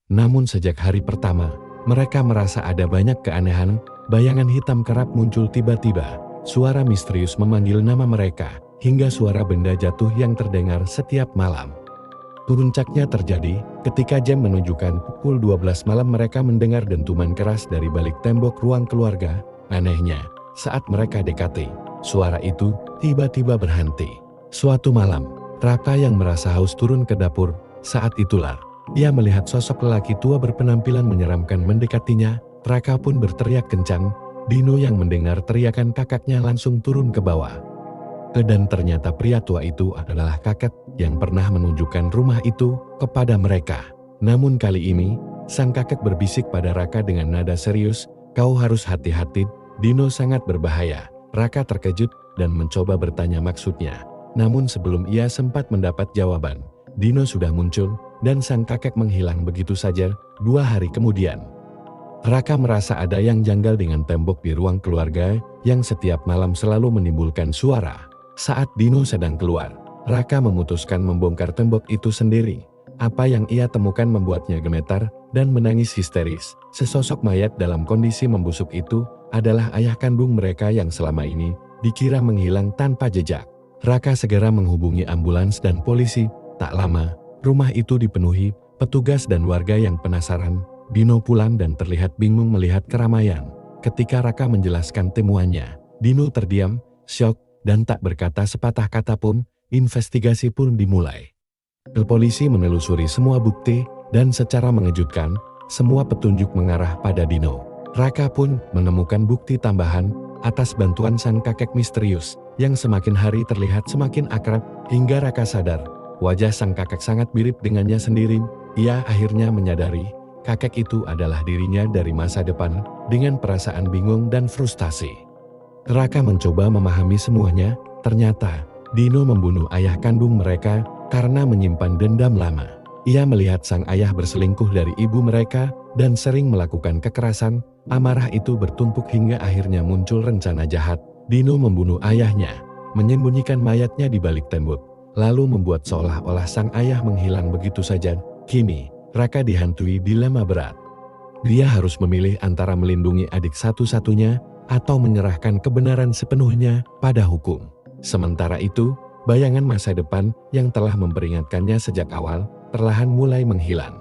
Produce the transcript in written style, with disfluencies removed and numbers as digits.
Namun sejak hari pertama, mereka merasa ada banyak keanehan. Bayangan hitam kerap muncul tiba-tiba. Suara misterius memanggil nama mereka, hingga suara benda jatuh yang terdengar setiap malam. Puncaknya terjadi ketika jam menunjukkan pukul 12 malam mereka mendengar dentuman keras dari balik tembok ruang keluarga. Anehnya, saat mereka dekati, suara itu tiba-tiba berhenti. Suatu malam, Raka yang merasa haus turun ke dapur. Saat itulah, ia melihat sosok lelaki tua berpenampilan menyeramkan mendekatinya. Raka pun berteriak kencang. Dino yang mendengar teriakan kakaknya langsung turun ke bawah. Dan ternyata pria tua itu adalah kakek yang pernah menunjukkan rumah itu kepada mereka. Namun kali ini, sang kakek berbisik pada Raka dengan nada serius, "Kau harus hati-hati, Dino sangat berbahaya." Raka terkejut dan mencoba bertanya maksudnya. Namun sebelum ia sempat mendapat jawaban, Dino sudah muncul dan sang kakek menghilang begitu saja. 2 hari kemudian, Raka merasa ada yang janggal dengan tembok di ruang keluarga yang setiap malam selalu menimbulkan suara. Saat Dino sedang keluar, Raka memutuskan membongkar tembok itu sendiri. Apa yang ia temukan membuatnya gemetar dan menangis histeris. Sesosok mayat dalam kondisi membusuk itu adalah ayah kandung mereka yang selama ini dikira menghilang tanpa jejak. Raka segera menghubungi ambulans dan polisi. Tak lama, rumah itu dipenuhi petugas dan warga yang penasaran. Dino pulang dan terlihat bingung melihat keramaian. Ketika Raka menjelaskan temuannya, Dino terdiam, syok, dan tak berkata sepatah kata pun. Investigasi pun dimulai. Polisi menelusuri semua bukti, dan secara mengejutkan, semua petunjuk mengarah pada Dino. Raka pun menemukan bukti tambahan atas bantuan sang kakek misterius, yang semakin hari terlihat semakin akrab, hingga Raka sadar, wajah sang kakek sangat mirip dengannya sendiri. Ia akhirnya menyadari, kakek itu adalah dirinya dari masa depan. Dengan perasaan bingung dan frustasi, Raka mencoba memahami semuanya. Ternyata, Dino membunuh ayah kandung mereka karena menyimpan dendam lama. Ia melihat sang ayah berselingkuh dari ibu mereka dan sering melakukan kekerasan. Amarah itu bertumpuk hingga akhirnya muncul rencana jahat. Dino membunuh ayahnya, menyembunyikan mayatnya di balik tembok, lalu membuat seolah-olah sang ayah menghilang begitu saja. Kini, Raka dihantui dilema berat. Dia harus memilih antara melindungi adik satu-satunya atau menyerahkan kebenaran sepenuhnya pada hukum. Sementara itu, bayangan masa depan yang telah memperingatkannya sejak awal perlahan mulai menghilang.